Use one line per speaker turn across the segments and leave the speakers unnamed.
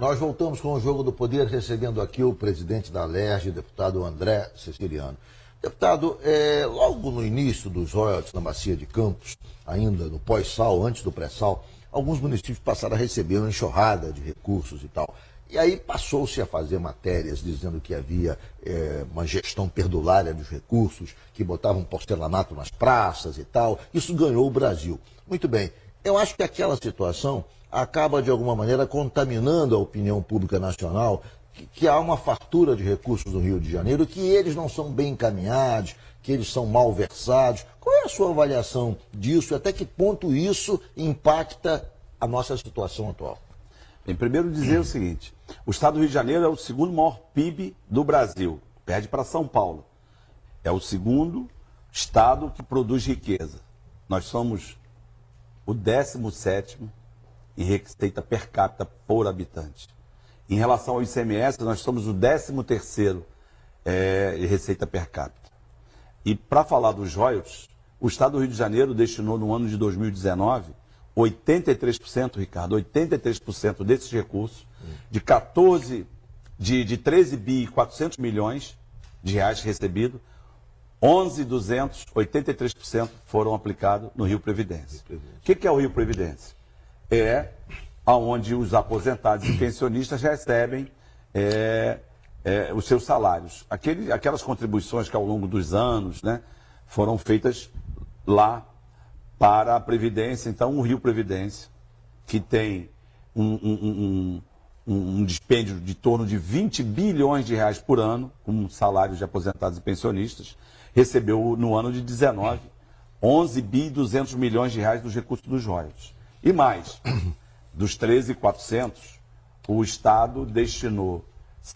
Nós voltamos com o Jogo do Poder, recebendo aqui o presidente da Alerj, deputado André Siciliano. Deputado, logo no início dos royalties na Bacia de Campos, ainda no pós-sal, antes do pré-sal, alguns municípios passaram a receber uma enxurrada de recursos e tal. E aí passou-se a fazer matérias dizendo que havia uma gestão perdulária dos recursos, que botavam porcelanato nas praças e tal. Isso ganhou o Brasil. Muito bem. Eu acho que aquela situação acaba, de alguma maneira, contaminando a opinião pública nacional, que há uma fartura de recursos no Rio de Janeiro, que eles não são bem encaminhados, que eles são mal versados. Qual é a sua avaliação disso e até que ponto isso impacta a nossa situação atual?
Bem, primeiro dizer o seguinte, o estado do Rio de Janeiro é o segundo maior PIB do Brasil, perde para São Paulo. É o segundo estado que produz riqueza. Nós somos o 17º em receita per capita por habitante. Em relação ao ICMS, nós somos o 13º em receita per capita. E para falar dos royalties, o estado do Rio de Janeiro destinou no ano de 2019 83%, Ricardo, 83% desses recursos, de 13 bi e 400 milhões de reais recebidos, 11.200, 83% foram aplicados no Rio Previdência. O que é o Rio Previdência? É onde os aposentados e pensionistas recebem os seus salários. Aquelas contribuições que ao longo dos anos, né, foram feitas lá para a Previdência. Então, o Rio Previdência, que tem um dispêndio de torno de 20 bilhões de reais por ano, com salários de aposentados e pensionistas, recebeu no ano de 19, 11 bi e 200 milhões de reais dos recursos dos royalties. E mais, dos 13.400, o Estado destinou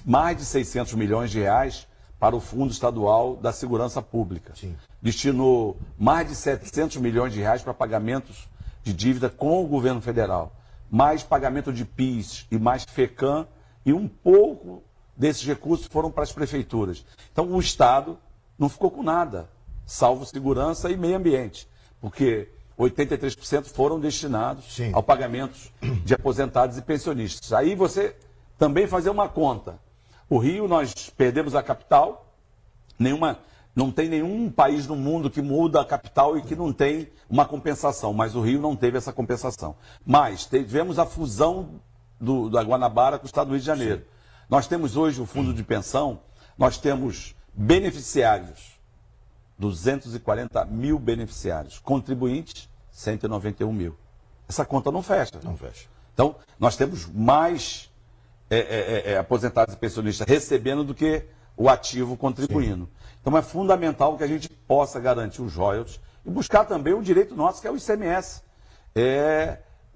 mais de 600 milhões de reais para o Fundo Estadual da Segurança Pública. Sim. Destinou mais de 700 milhões de reais para pagamentos de dívida com o governo federal. Mais pagamento de PIS e mais FECAM, e um pouco desses recursos foram para as prefeituras. Então o Estado não ficou com nada, salvo segurança e meio ambiente, porque 83% foram destinados ao pagamento de aposentados e pensionistas. Aí você também fazer uma conta. O Rio, nós perdemos a capital, não tem nenhum país no mundo que muda a capital e que não tem uma compensação, mas o Rio não teve essa compensação. Mas tivemos a fusão da Guanabara com o estado do Rio de Janeiro. Nós temos hoje o fundo de pensão, nós temos beneficiários, 240 mil beneficiários, contribuintes, 191 mil. Essa conta não fecha.
Não fecha.
Então, nós temos mais aposentados e pensionistas recebendo do que o ativo contribuindo. Sim. Então é fundamental que a gente possa garantir os royalties e buscar também o direito nosso, que é o ICMS,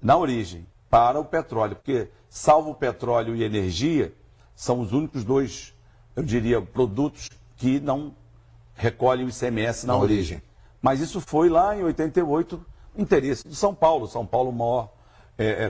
na origem, para o petróleo. Porque, salvo o petróleo e energia, são os únicos dois, eu diria, produtos que não recolhem o ICMS na origem. Mas isso foi lá em 88, interesse de São Paulo. São Paulo, o maior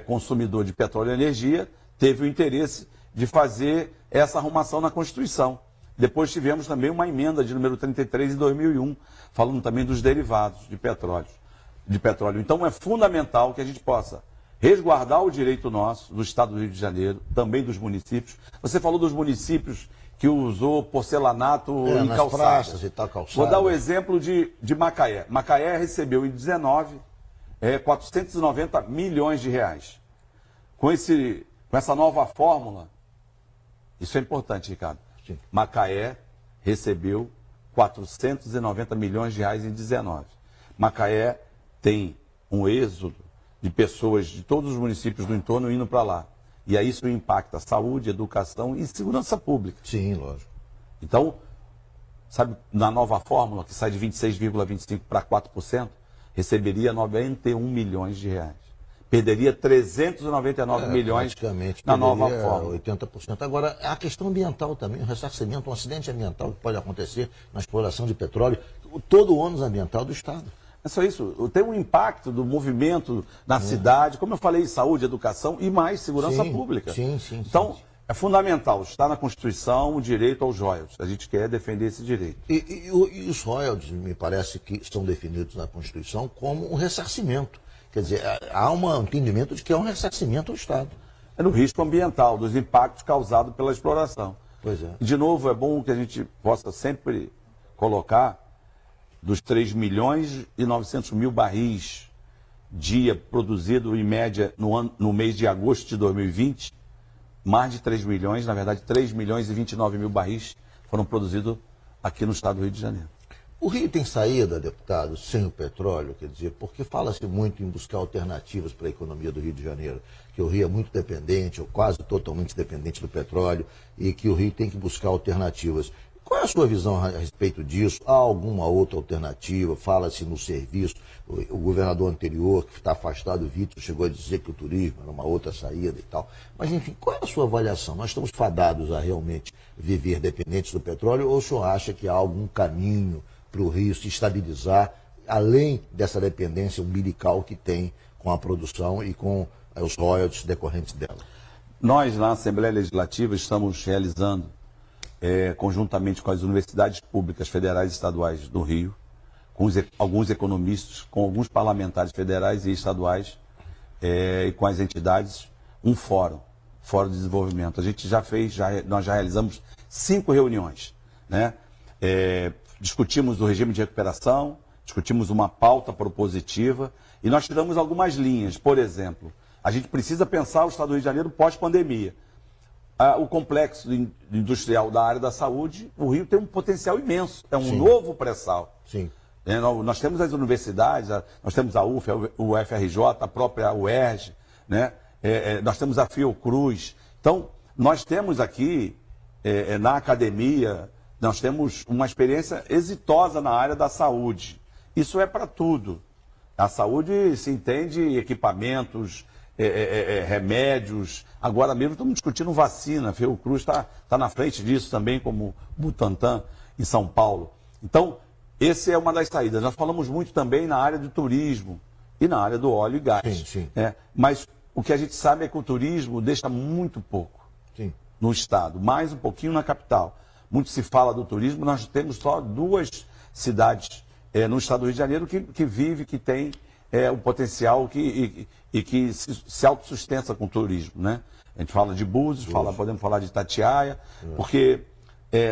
consumidor de petróleo e energia, teve o interesse de fazer essa arrumação na Constituição. Depois tivemos também uma emenda de número 33 em 2001, falando também dos derivados de petróleo. Então é fundamental que a gente possa resguardar o direito nosso, do Estado do Rio de Janeiro, também dos municípios. Você falou dos municípios que usou porcelanato em calçadas.
E tal, calçada.
Vou dar o exemplo de Macaé. Macaé recebeu em 19 490 milhões de reais. Com essa nova fórmula, isso é importante, Ricardo. Sim. Macaé recebeu 490 milhões de reais em 19. Macaé tem um êxodo de pessoas de todos os municípios do entorno indo para lá. E aí isso impacta saúde, educação e segurança pública.
Sim, lógico.
Então, sabe, na nova fórmula, que sai de 26,25% para 4%, receberia 91 milhões de reais. Perderia 399 milhões na nova forma.
80%. Agora, a questão ambiental também, o ressarcimento, um acidente ambiental que pode acontecer na exploração de petróleo, todo o ônus ambiental do Estado.
É só isso, tem um impacto do movimento na cidade, como eu falei, saúde, educação e mais segurança pública.
Sim.
Então, é fundamental, está na Constituição o direito aos royalties. A gente quer defender esse direito.
E os royalties, me parece que estão definidos na Constituição como um ressarcimento. Quer dizer, há um entendimento de que é um ressarcimento ao Estado.
no risco ambiental, dos impactos causados pela exploração.
Pois é.
De novo, é bom que a gente possa sempre colocar dos 3 milhões e 900 mil barris dia produzido em média no mês de agosto de 2020, mais de 3 milhões, na verdade 3 milhões e 29 mil barris foram produzidos aqui no estado do Rio de Janeiro.
O Rio tem saída, deputado, sem o petróleo, quer dizer, porque fala-se muito em buscar alternativas para a economia do Rio de Janeiro, que o Rio é muito dependente, ou quase totalmente dependente do petróleo, e que o Rio tem que buscar alternativas. Qual é a sua visão a respeito disso? Há alguma outra alternativa? Fala-se no serviço. O governador anterior, que está afastado, o Vitor, chegou a dizer que o turismo era uma outra saída e tal. Mas, enfim, qual é a sua avaliação? Nós estamos fadados a realmente viver dependentes do petróleo, ou o senhor acha que há algum caminho para o Rio se estabilizar, além dessa dependência umbilical que tem com a produção e com os royalties decorrentes dela?
Nós, na Assembleia Legislativa, estamos realizando, conjuntamente com as universidades públicas federais e estaduais do Rio, com alguns economistas, com alguns parlamentares federais e estaduais, e com as entidades, um fórum de desenvolvimento. A gente já fez, nós já realizamos 5 reuniões, né? Discutimos o regime de recuperação, discutimos uma pauta propositiva e nós tiramos algumas linhas. Por exemplo, a gente precisa pensar o estado do Rio de Janeiro pós-pandemia. O complexo industrial da área da saúde, o Rio tem um potencial imenso, é um
Sim.
novo pré-sal.
Sim.
Nós temos as universidades, nós temos a UF, o FRJ, a própria UERJ, né? Nós temos a Fiocruz. Então, nós temos aqui, na academia, nós temos uma experiência exitosa na área da saúde. Isso é para tudo. A saúde se entende equipamentos, remédios. Agora mesmo estamos discutindo vacina. A Fiocruz está na frente disso também, como Butantan, em São Paulo. Então, essa é uma das saídas. Nós falamos muito também na área do turismo e na área do óleo e gás.
Sim, sim.
Mas o que a gente sabe é que o turismo deixa muito pouco
Sim.
no estado, mais um pouquinho na capital. Muito se fala do turismo, nós temos só 2 cidades no estado do Rio de Janeiro que vive, que tem o potencial e que se autossustenta com o turismo, né? A gente fala de Búzios, podemos falar de Itatiaia, porque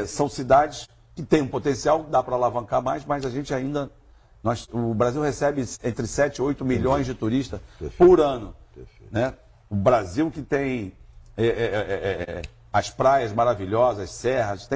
são cidades que têm um potencial, dá para alavancar mais, mas a gente ainda... o Brasil recebe entre 7 e 8 milhões de turistas por ano. Né? O Brasil que tem... as praias maravilhosas, serras,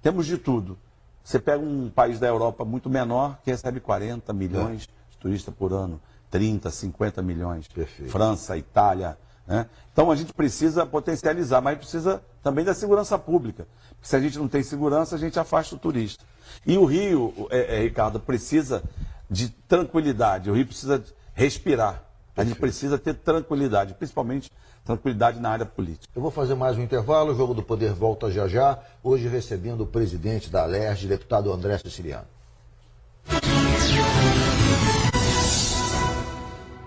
temos de tudo. Você pega um país da Europa muito menor que recebe 40 milhões de turistas por ano, 30, 50 milhões.
Perfeito.
França, Itália. Né? Então a gente precisa potencializar, mas precisa também da segurança pública. Porque se a gente não tem segurança, a gente afasta o turista. E o Rio, Ricardo, precisa de tranquilidade, o Rio precisa respirar. A gente precisa ter tranquilidade, principalmente tranquilidade na área política.
Eu vou fazer mais um intervalo, o Jogo do Poder volta já já, hoje recebendo o presidente da Alerj, deputado André Siciliano.